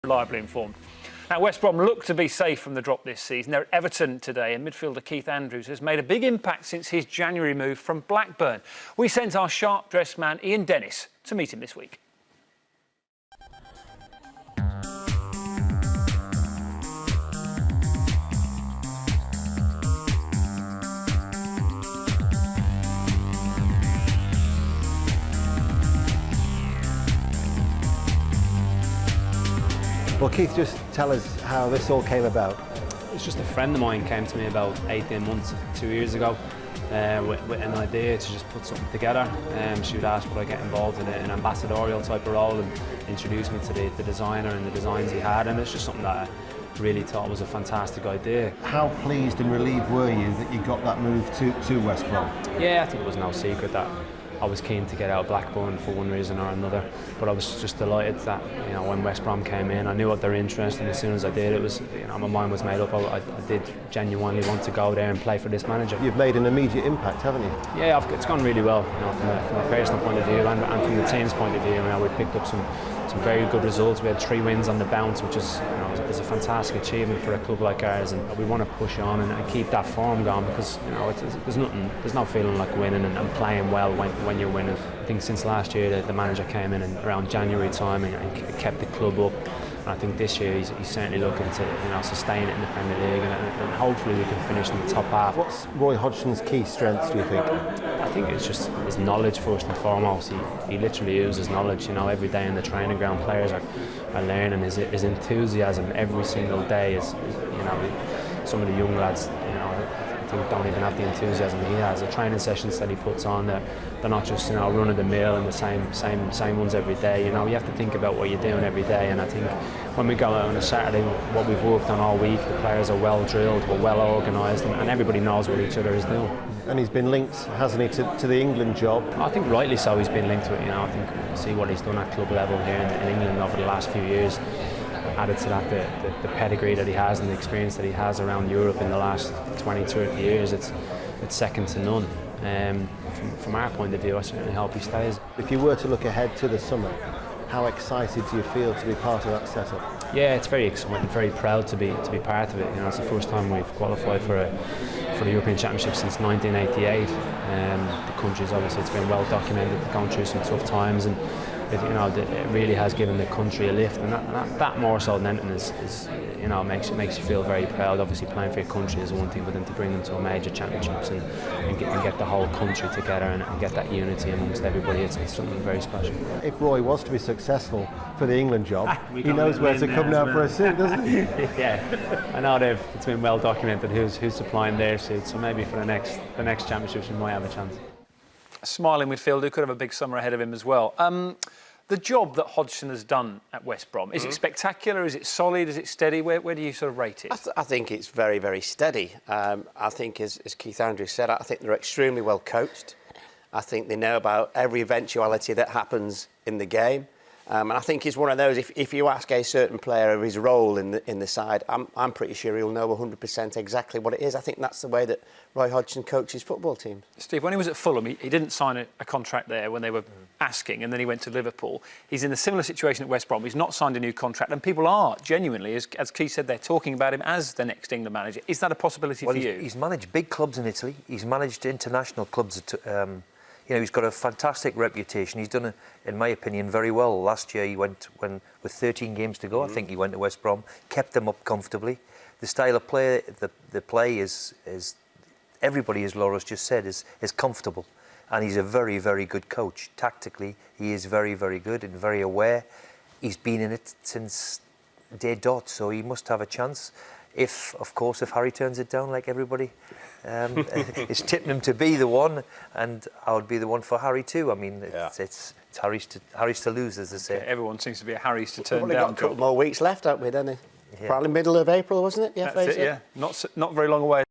reliably informed. Now, West Brom look to be safe from the drop this season. They're at Everton today, and midfielder Keith Andrews has made a big impact since his January move from Blackburn. We sent our sharp-dressed man Ian Dennis to meet him this week. Well, Keith, just tell us how this all came about. It's just a friend of mine came to me about 18 months, 2 years ago, with an idea to just put something together. She would ask would I get involved in an ambassadorial type of role and introduce me to the designer and the designs he had, and it's just something that I really thought was a fantastic idea. How pleased and relieved were you that you got that move to West Brom? Yeah, I think it was no secret that I was keen to get out of Blackburn for one reason or another, but I was just delighted that, you know, when West Brom came in, I knew what their interest, and as soon as I did, it was, you know, my mind was made up. I did genuinely want to go there and play for this manager. You've made an immediate impact, haven't you? Yeah, it's gone really well, you know, from a personal point of view and from the team's point of view. You know, we've picked up some very good results. We had 3 wins on the bounce, which is, you know, is a fantastic achievement for a club like ours, and we want to push on and keep that form going because, you know, there's no feeling like winning and playing well when you're winning. I think since last year the manager came in and around January time and kept the club up. And I think this year he's certainly looking to, you know, sustain it in the Premier League, and hopefully we can finish in the top half. What's Roy Hodgson's key strengths, do you think? I think it's just his knowledge first and foremost. He literally uses knowledge, you know, every day in the training ground. Players are learning. His enthusiasm every single day is, you know, some of the young lads, you know, I think don't even have the enthusiasm he has. The training sessions that he puts on, they're not just, you know, run of the mill and the same ones every day. You know, you have to think about what you're doing every day, and I think when we go out on a Saturday, what we've worked on all week, the players are well drilled, we're well organised, and everybody knows what each other is doing. And he's been linked, hasn't he, to the England job? I think rightly so he's been linked to it. You know, I think see what he's done at club level here in England over the last few years. Added to that the pedigree that he has and the experience that he has around Europe in the last 20-30 years, it's second to none. From our point of view, I certainly hope he stays. If you were to look ahead to the summer, how excited do you feel to be part of that setup? Yeah, it's very exciting, very proud to be part of it. You know, it's the first time we've qualified for the European Championship since 1988. The country's obviously, it's been well documented, going through some tough times, and you know, it really has given the country a lift, and that more so than anything is you know, makes you feel very proud. Obviously, playing for your country is one thing, but then to bring them to a major championships and get the whole country together and get that unity amongst everybody, it's something very special. If Roy was to be successful for the England job, he knows where to come now for a suit, doesn't he? Yeah, I know it's been well documented who's supplying their suits, so maybe for the next championships we might have a chance. A smiling midfielder who could have a big summer ahead of him as well. The job that Hodgson has done at West Brom, is it spectacular, is it solid, is it steady? Where do you sort of rate it? I think it's very, very steady. I think, as Keith Andrews said, I think they're extremely well coached. I think they know about every eventuality that happens in the game. And I think he's one of those, if you ask a certain player of his role in the side, I'm pretty sure he'll know 100% exactly what it is. I think that's the way that Roy Hodgson coaches football teams. Steve, when he was at Fulham, he didn't sign a contract there when they were asking, and then he went to Liverpool. He's in a similar situation at West Brom. He's not signed a new contract, and people are genuinely, as Keith said, they're talking about him as the next England manager. Is that a possibility for you? He's managed big clubs in Italy. He's managed international clubs you know, he's got a fantastic reputation. He's done it, in my opinion, very well. Last year he went with 13 games to go. I think he went to West Brom, kept them up comfortably. The style of play, the play is everybody, as Laura's just said, is comfortable, and he's a very, very good coach. Tactically, he is very, very good and very aware. He's been in it since day dot, so he must have a chance. If, of course, if Harry turns it down, like everybody is tipping him to be the one, and I would be the one for Harry too. I mean, it's Harry's to lose, as they say. Okay, everyone seems to be a Harry's to turn down. We've only got a couple more weeks left, haven't we, don't we? Yeah. Probably middle of April, wasn't it? That's it, yeah. Not very long away.